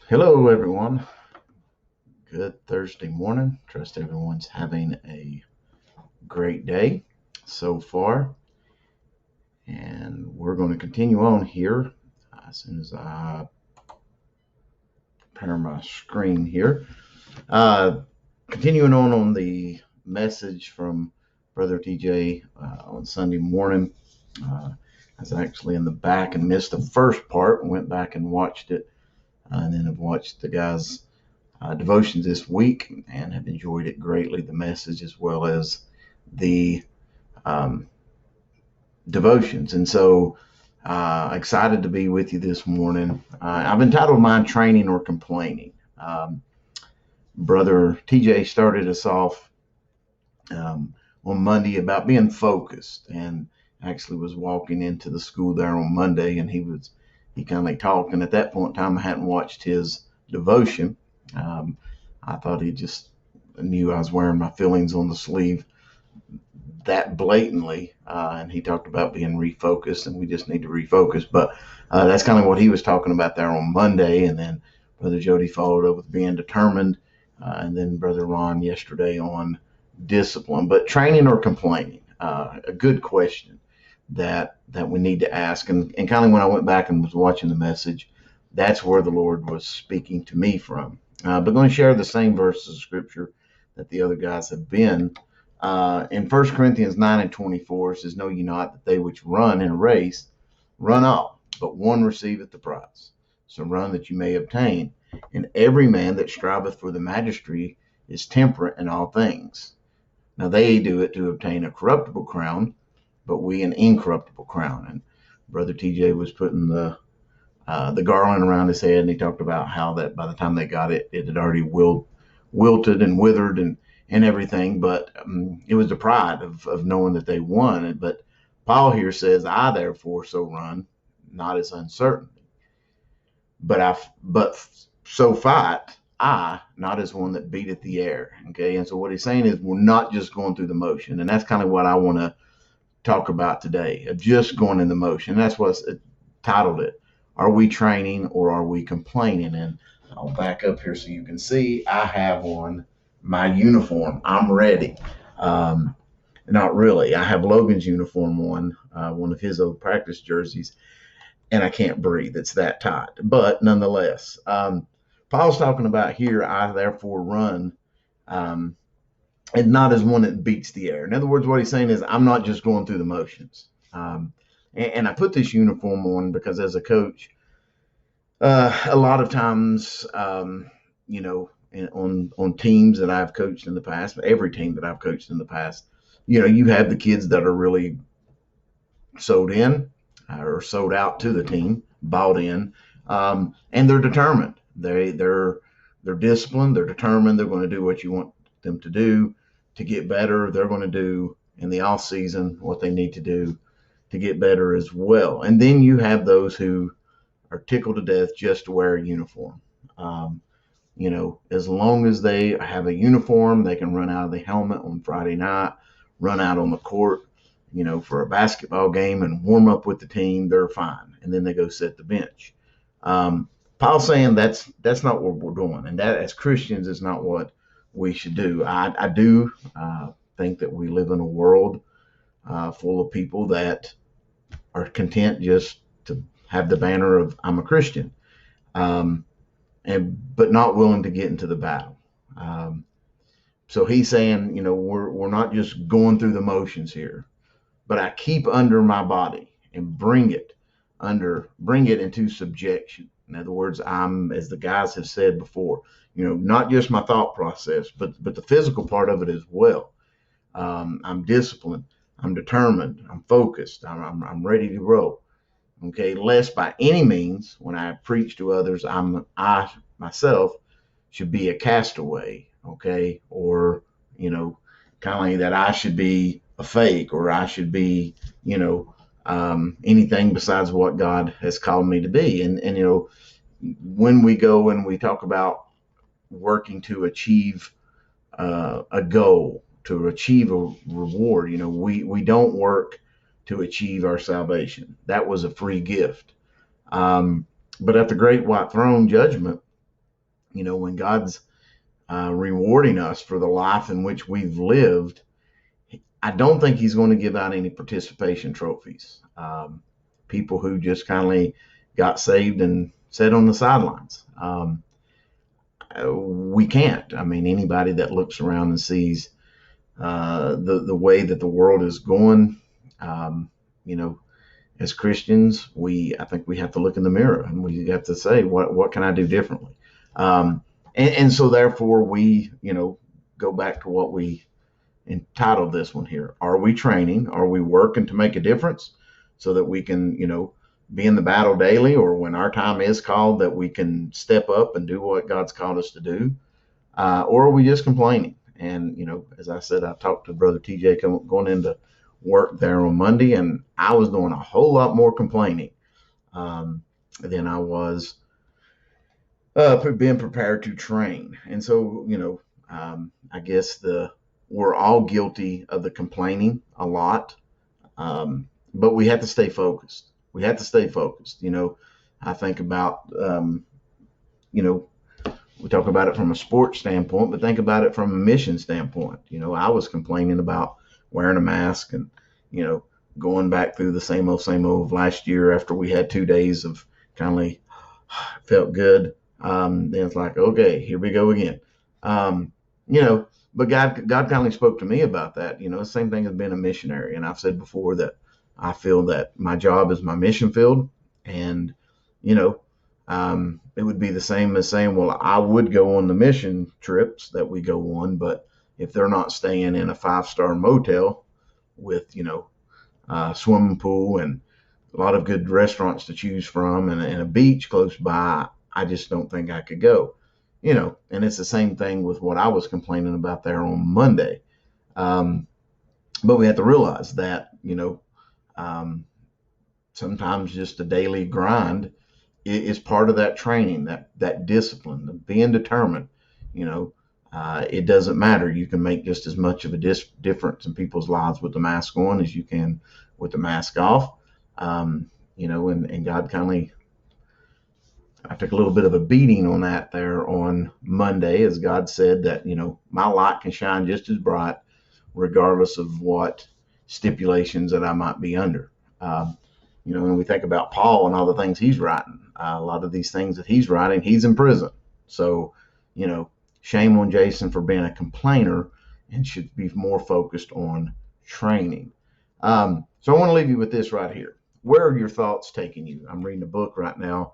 Hello, everyone. Good Thursday morning. Trust everyone's having a great day so far. And we're going to continue on here as soon as I prepare my screen here. Uh, Continuing on the message from Brother TJ on Sunday morning. I was actually in the back and missed the first part. Went back and watched it, and then have watched the guys' devotions this week and have enjoyed it greatly, the message as well as the um, devotions. And so excited to be with you this morning. I've entitled mine Training or Complaining. Brother TJ started us off on Monday about being focused, and actually was walking into the school there on Monday, and he kind of talked, and at that point in time I hadn't watched his devotion. um, I thought he just knew I was wearing my feelings on the sleeve that blatantly, and he talked about being refocused, and we just need to refocus. But that's kind of what he was talking about there on Monday, and then Brother Jody followed up with being determined, and then Brother Ron yesterday on discipline. But training or complaining, a good question that we need to ask. And kind of when I went back and was watching the message, that's where the Lord was speaking to me from. But going to share the same verses of scripture that the other guys have been. In 1 Corinthians 9 and 24, it says, Know ye not that they which run in a race run all, but one receiveth the prize. So run that you may obtain. And every man that striveth for the mastery is temperate in all things. Now they do it to obtain a corruptible crown, but we an incorruptible crown. And Brother TJ was putting the garland around his head, and he talked about how that by the time they got it, it had already wilted and withered and everything. But it was the pride of knowing that they won. But Paul here says, I therefore so run, not as uncertain, but so fight I, not as one that beateth the air. Okay, and so what he's saying is we're not just going through the motion, and that's kind of what I want to talk about today, of just going in the motion. And that's what it titled it. Are we training or are we complaining? And I'll back up here so you can see I have on my uniform. I'm ready. Not really. I have Logan's uniform on, one of his old practice jerseys, and I can't breathe. It's that tight. But nonetheless, Paul's talking about here, I therefore run, and not as one that beats the air. In other words, what he's saying is, I'm not just going through the motions. And I put this uniform on because as a coach, a lot of times, on teams that I've coached in the past, every team that I've coached in the past, you have the kids that are really sold in or sold out to the team, bought in, and they're determined. They're disciplined. They're determined. They're going to do what you want them to do to get better. They're going to do in the off season what they need to do to get better as well. And then you have those who are tickled to death just to wear a uniform. As long as they have a uniform, they can run out of the helmet on Friday night, run out on the court, for a basketball game and warm up with the team, they're fine. And then they go sit the bench. Paul's saying that's not what we're doing. And that as Christians is not what we should do. I do think that we live in a world full of people that are content just to have the banner of I'm a Christian, but not willing to get into the battle. So he's saying, we're not just going through the motions here, but I keep under my body and bring it into subjection. In other words, I'm, as the guys have said before, not just my thought process, but the physical part of it as well. I'm disciplined. I'm determined. I'm focused. I'm ready to roll. Okay, lest by any means, when I preach to others, I myself should be a castaway. Okay, or kind of like that I should be a fake, or I should be anything besides what God has called me to be. And when we go and we talk about working to achieve a goal, to achieve a reward, we don't work to achieve our salvation. That was a free gift. But at the great white throne judgment, when God's rewarding us for the life in which we've lived, I don't think he's going to give out any participation trophies. People who just kindly got saved and sat on the sidelines. We can't. I mean, anybody that looks around and sees the way that the world is going, you know, as Christians, I think we have to look in the mirror and we have to say, what can I do differently? And so therefore we, go back to what we entitled this one here. Are we training? Are we working to make a difference so that we can, be in the battle daily, or when our time is called that we can step up and do what God's called us to do? Or are we just complaining? And, as I said, I talked to Brother TJ going into work there on Monday, and I was doing a whole lot more complaining than I was being prepared to train. And so, I guess we're all guilty of the complaining a lot, but we have to stay focused. We have to stay focused. I think about, we talk about it from a sports standpoint, but think about it from a mission standpoint. I was complaining about wearing a mask and, going back through the same old of last year after we had 2 days of kind of felt good. Then it's like, okay, here we go again. But God kindly spoke to me about that. The same thing as being a missionary. And I've said before that I feel that my job is my mission field. And, it would be the same as saying, well, I would go on the mission trips that we go on, but if they're not staying in a 5-star motel with, swimming pool and a lot of good restaurants to choose from and a beach close by, I just don't think I could go, and it's the same thing with what I was complaining about there on Monday. But we have to realize that, sometimes just a daily grind is part of that training, that discipline, being determined. It doesn't matter. You can make just as much of a difference in people's lives with the mask on as you can with the mask off. And God kindly, I took a little bit of a beating on that there on Monday, as God said that, my light can shine just as bright regardless of what stipulations that I might be under. When we think about Paul and all the things he's writing, a lot of these things that he's writing, he's in prison. So, shame on Jason for being a complainer and should be more focused on training. So I want to leave you with this right here. Where are your thoughts taking you? I'm reading a book right now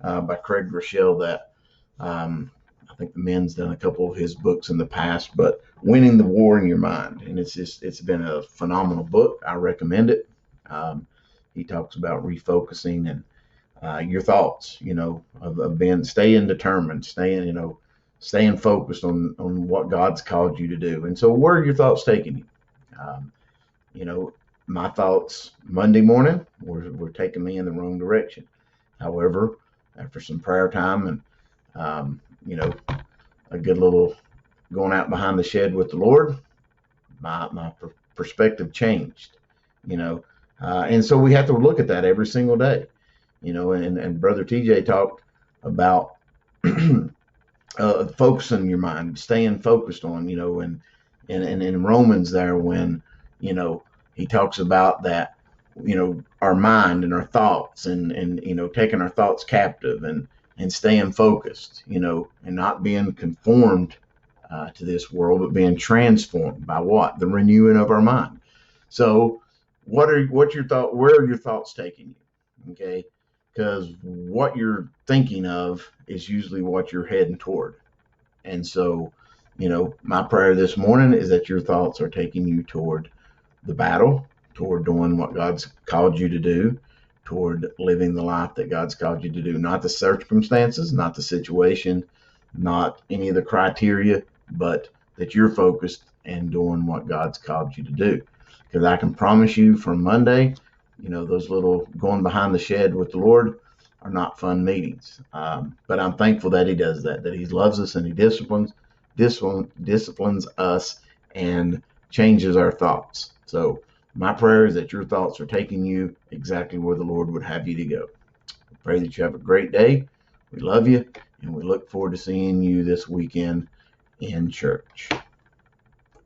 by Craig Rochelle that I think the men's done a couple of his books in the past, but Winning the War in Your Mind. And it's been a phenomenal book. I recommend it. He talks about refocusing and your thoughts, of staying determined, staying focused on what God's called you to do. And so where are your thoughts taking you? My thoughts Monday morning were taking me in the wrong direction. However, after some prayer time and, a good little going out behind the shed with the Lord, my perspective changed, and so we have to look at that every single day, and Brother TJ talked about focusing your mind, staying focused on, and in Romans there when, he talks about that, our mind and our thoughts and taking our thoughts captive and staying focused, and not being conformed to this world, but being transformed by what? The renewing of our mind. So what's your thought? Where are your thoughts taking you? Okay. Because what you're thinking of is usually what you're heading toward. And so, my prayer this morning is that your thoughts are taking you toward the battle, toward doing what God's called you to do, toward living the life that God's called you to do, not the circumstances, not the situation, not any of the criteria, but that you're focused and doing what God's called you to do. Because I can promise you from Monday, those little going behind the shed with the Lord are not fun meetings. But I'm thankful that he does that he loves us and he disciplines us and changes our thoughts. So my prayer is that your thoughts are taking you exactly where the Lord would have you to go. I pray that you have a great day. We love you, and we look forward to seeing you this weekend in church.